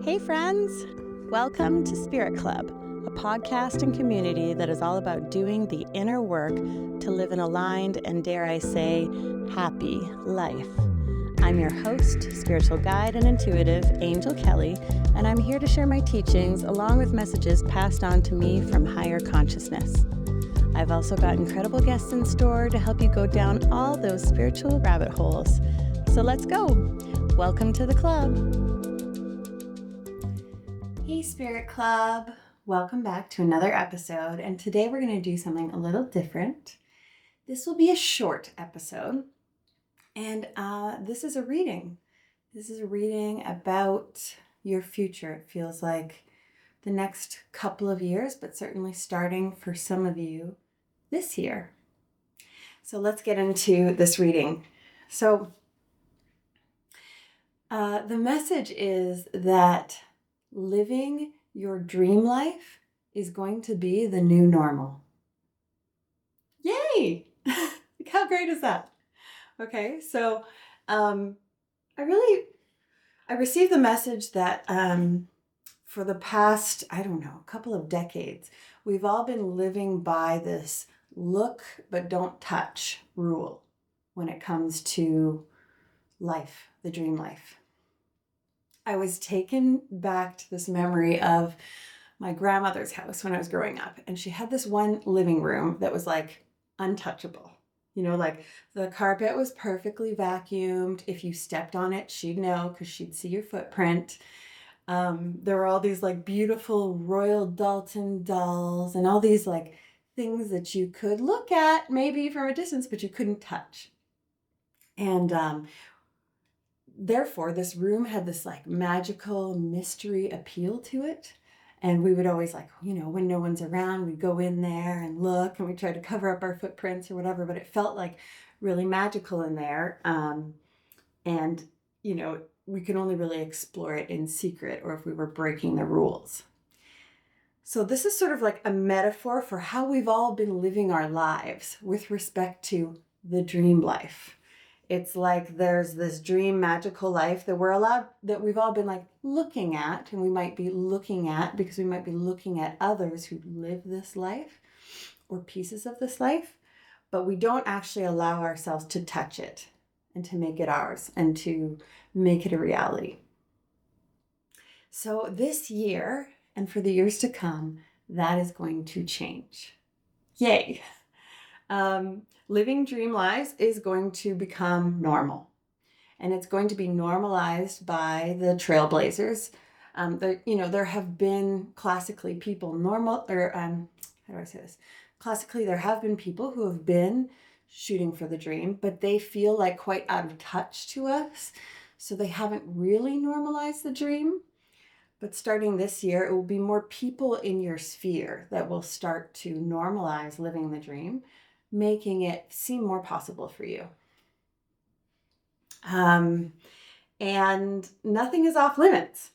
Hey friends! Welcome to Spirit Club, a podcast and community that is all about doing the inner work to live an aligned and, dare I say, happy life. I'm your host, spiritual guide and intuitive, Angell Kelly, and I'm here to share my teachings along with messages passed on to me from higher consciousness. I've also got incredible guests in store to help you go down all those spiritual rabbit holes. So let's go! Welcome to the club! Hey Spirit Club! Welcome back to another episode, and today we're going to do something a little different. This will be a short episode, and this is a reading. This is a reading about your future. It feels like the next couple of years, but certainly starting for some of you this year. So let's get into this reading. So the message is that living your dream life is going to be the new normal. Yay! How great is that? Okay, so I received the message that for the past, couple of decades, we've all been living by this look but don't touch rule when it comes to life, the dream life. I was taken back to this memory of my grandmother's house when I was growing up. And she had this one living room that was like untouchable. You know, like the carpet was perfectly vacuumed. If you stepped on it, she'd know because she'd see your footprint. There were all these like beautiful Royal Dalton dolls and all these like things that you could look at maybe from a distance, but you couldn't touch. And therefore, this room had this like magical mystery appeal to it. And we would always when no one's around, we'd go in there and look and we tried to cover up our footprints or whatever, but it felt like really magical in there. And we could only really explore it in secret or if we were breaking the rules. So this is sort of like a metaphor for how we've all been living our lives with respect to the dream life. It's like there's this dream magical life that we've all been like looking at, and we might be looking at because we might be looking at others who live this life or pieces of this life, but we don't actually allow ourselves to touch it and to make it ours and to make it a reality. So this year and for the years to come, that is going to change. Yay! Living dream lives is going to become normal, and it's going to be normalized by the trailblazers. There have been classically people Classically, there have been people who have been shooting for the dream, but they feel like quite out of touch to us. So they haven't really normalized the dream. But starting this year, it will be more people in your sphere that will start to normalize living the dream, making it seem more possible for you. And nothing is off limits.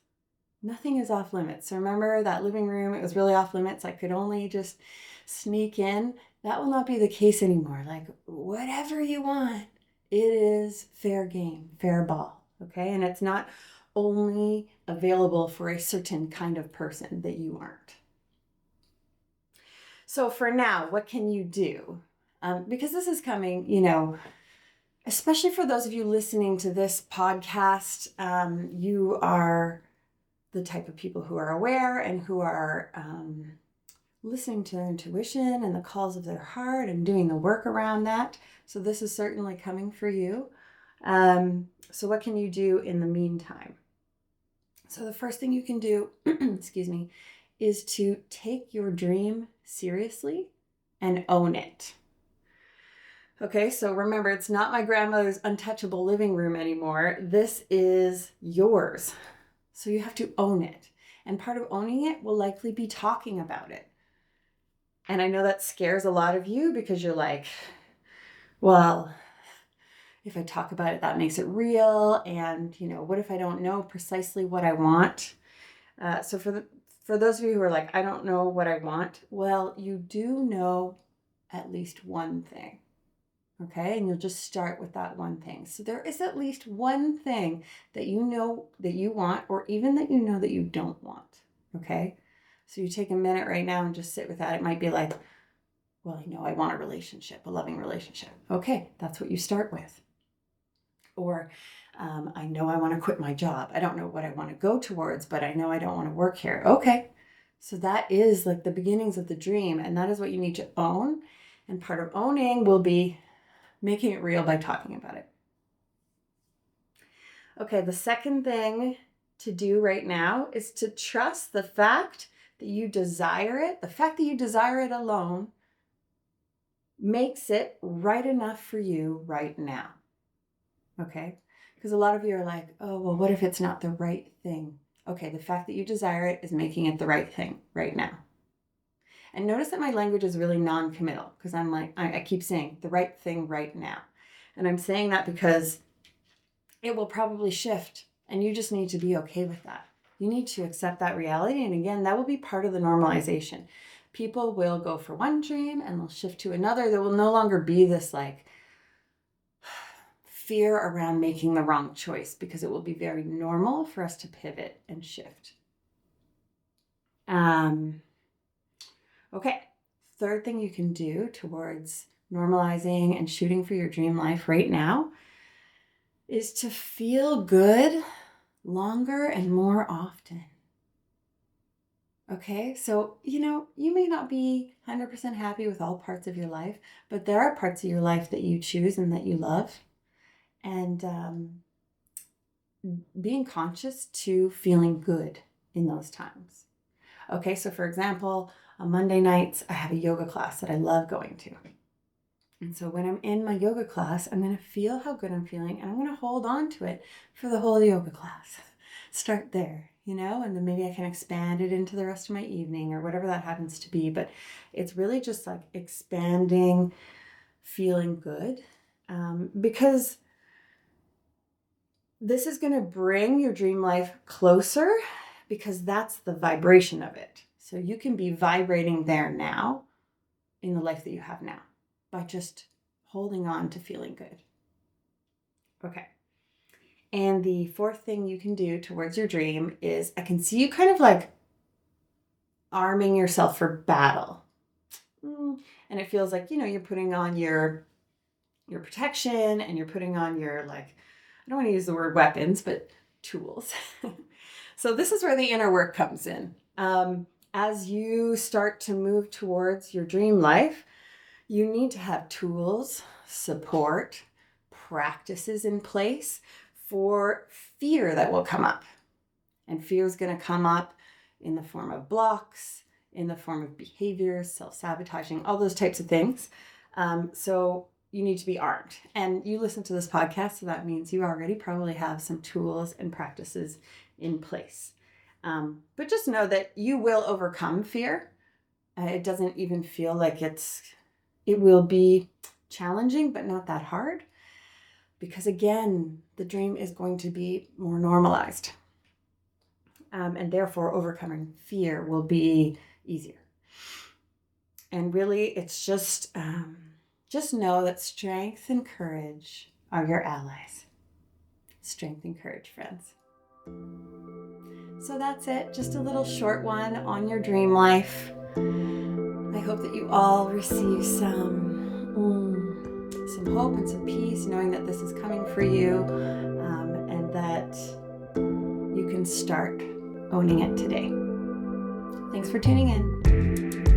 Nothing is off limits. So remember that living room, it was really off limits. I could only just sneak in. That will not be the case anymore. Like whatever you want, it is fair game, fair ball. Okay. And it's not only available for a certain kind of person that you aren't. So for now, what can you do? Because this is coming, especially for those of you listening to this podcast, you are the type of people who are aware and who are listening to their intuition and the calls of their heart and doing the work around that. So this is certainly coming for you. So what can you do in the meantime? So the first thing you can do, is to take your dream seriously and own it. Okay, so remember, it's not my grandmother's untouchable living room anymore. This is yours. So you have to own it. And part of owning it will likely be talking about it. And I know that scares a lot of you because you're like, well, if I talk about it, that makes it real. And, what if I don't know precisely what I want? So for those of you who are like, I don't know what I want. Well, you do know at least one thing. Okay, and you'll just start with that one thing. So there is at least one thing that you know that you want, or even that you know that you don't want. Okay, so you take a minute right now and just sit with that. It might be like, well, I know I want a relationship, a loving relationship. Okay, that's what you start with. Or I know I want to quit my job. I don't know what I want to go towards, but I know I don't want to work here. Okay, so that is like the beginnings of the dream, and that is what you need to own. And part of owning will be making it real by talking about it. Okay, the second thing to do right now is to trust the fact that you desire it. The fact that you desire it alone makes it right enough for you right now. Okay? Because a lot of you are like, oh, well, what if it's not the right thing? Okay, the fact that you desire it is making it the right thing right now. And notice that my language is really non-committal, because I'm like, I keep saying the right thing right now. And I'm saying that because it will probably shift, and you just need to be okay with that. You need to accept that reality. And again, that will be part of the normalization. People will go for one dream and they'll shift to another. There will no longer be this like fear around making the wrong choice, because it will be very normal for us to pivot and shift. Okay, third thing you can do towards normalizing and shooting for your dream life right now is to feel good longer and more often. Okay, so, you may not be 100% happy with all parts of your life, but there are parts of your life that you choose and that you love. And being conscious to feeling good in those times. Okay, so for example, on Monday nights, I have a yoga class that I love going to. And so when I'm in my yoga class, I'm going to feel how good I'm feeling, and I'm going to hold on to it for the whole yoga class. Start there, and then maybe I can expand it into the rest of my evening or whatever that happens to be. But it's really just like expanding, feeling good, because this is going to bring your dream life closer, because that's the vibration of it. So you can be vibrating there now in the life that you have now by just holding on to feeling good. Okay. And the fourth thing you can do towards your dream is, I can see you kind of like arming yourself for battle. And it feels like, you're putting on your protection, and you're putting on your, I don't want to use the word weapons, but tools. So this is where the inner work comes in. As you start to move towards your dream life, you need to have tools, support, practices in place for fear that will come up. And fear is going to come up in the form of blocks, in the form of behaviors, self-sabotaging, all those types of things. So you need to be armed. And you listen to this podcast, so that means you already probably have some tools and practices in place. But just know that you will overcome fear. It doesn't even feel like it will be challenging, but not that hard. Because again, the dream is going to be more normalized. And therefore overcoming fear will be easier. And really, it's just know that strength and courage are your allies. Strength and courage, friends. So that's it. Just a little short one on your dream life. I hope that you all receive some hope and some peace, knowing that this is coming for you, and that you can start owning it today. Thanks for tuning in.